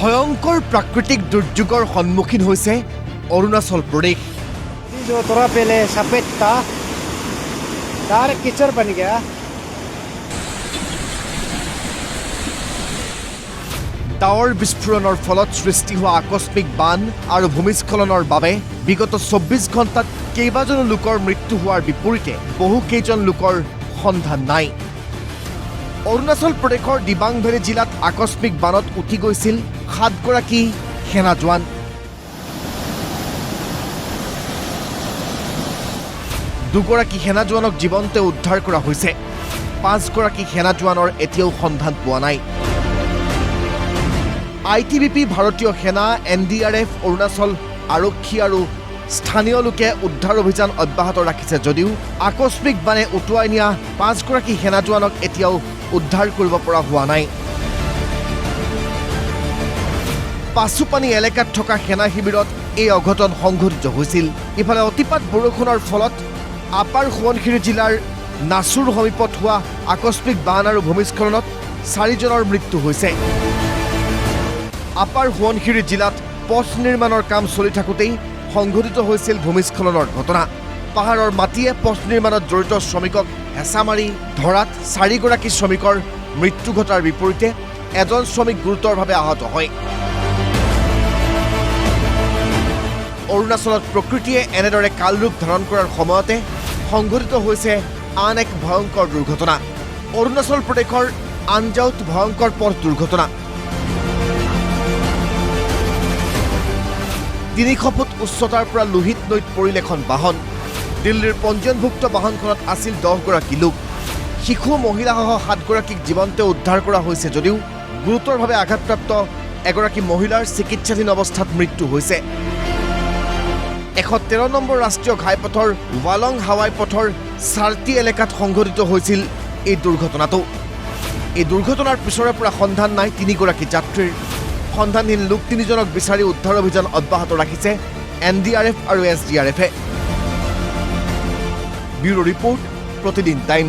ভয়ংকৰ প্ৰাকৃতিক দুৰ্যোগৰ সন্মুখীন হৈছে অৰুণাচল প্ৰদেশ। जो थोड़ा पहले सफेद था डायरेक्ट कीचड़ बन गया। ডাৱৰ বিস্ফোৰণৰ ফলত সৃষ্টি হোৱা আকস্মিক বান আৰু ভূমিস্খলনৰ বাবে বিগত 24 ঘণ্টাত কেইবাজনো লোকৰ মৃত্যু হোৱাৰ বিপৰীতে বহুকেইজন লোকৰ সন্ধান নাই। অৰুণাচল প্ৰদেশৰ দিবাং ভেলী জিলাত আকস্মিক বানত উঠি গৈছিল 7 গৰাকী সেনা জোৱান। দুগৰাকী সেনা জোৱানক জীৱন্তে উদ্ধাৰ কৰা হৈছে। 5 গৰাকী সেনা জোৱানৰ এতিয়াও সন্ধান পোৱা নাই। ITBP ভাৰতীয় সেনা, NDRF, অৰুণাচল আৰক্ষী আৰু স্থানীয় লোকে উদ্ধাৰ অভিযান অব্যাহত ৰাখিছে যদিও আকস্মিক বানে উটুৱাই নিয়া 5 গৰাকী সেনা জোৱানক এতিয়াও উদ্ধাৰ কৰিব পৰা হোৱা নাই। পাছুপানী এলেকাত থকা সেনা শিবিৰত এই অঘটন সংঘটিত হৈছিল। ইফালে অতিপাত বৰষুণৰ ফলত আপাৰ সোৱণশিৰি জিলাৰ নাচুৰ সমীপত হোৱা আকস্মিক বান আৰু ভূমিস্খলনত 4 জনৰ মৃত্যু হৈছে। আপাৰ সোৱণশিৰি জিলাত পথ নিৰ্মাণৰ কাম চলি থাকোঁতেই সংঘটিত হৈছিল ভূমিস্খলনৰ ঘটনা। পাহাৰৰ মাটিয়ে পথ নিৰ্মাণত জড়িত শ্ৰমিকক হেঁচা মাৰি ধৰাত 4 গৰাকী শ্ৰমিকৰ মৃত্যু ঘটাৰ বিপৰীতে এজন শ্ৰমিক গুৰুতৰভাৱে আহত হয়। অৰুণাচলত প্ৰকৃতিয়ে এনেদৰে কালৰূপ ধাৰণ কৰাৰ সময়তে সংঘটিত হৈছে আন এক ভয়ংকৰ দুৰ্ঘটনা। অৰুণাচল প্ৰদেশৰ আনজাউত ভয়ংকৰ পথ দুৰ্ঘটনা। 300 ফুট উচ্চতাৰ পৰা লোহিত নৈত পৰিল এখন বাহন। দিল্লীৰ পঞ্জীয়নভুক্ত বাহনখনত আছিল 10 গৰাকী লোক। শিশু মহিলাসহ 7 গৰাকীক জীৱন্তে উদ্ধাৰ কৰা হৈছে যদিও গুৰুতৰভাৱে আঘাতপ্ৰাপ্ত এগৰাকী মহিলাৰ চিকিৎসাধীন অৱস্থাত মৃত্যু হৈছে। 113 নম্বৰ ৰাষ্ট্ৰীয় ঘাইপথৰ ৱালং হাৱাই পথৰ চাৰ্টি এলেকাত সংঘটিত হৈছিল এই দুৰ্ঘটনাটো। এই দুৰ্ঘটনাৰ পিছৰে পৰা সন্ধান নাই 3 গৰাকী যাত্ৰীৰ। সন্ধানহীন লোক 3 জনক বিচাৰি উদ্ধাৰ অভিযান অব্যাহত ৰাখিছে NDRF আৰু SDRF-এ। ব্যুৰো ৰিপৰ্ট, প্ৰতিদিন টাইম।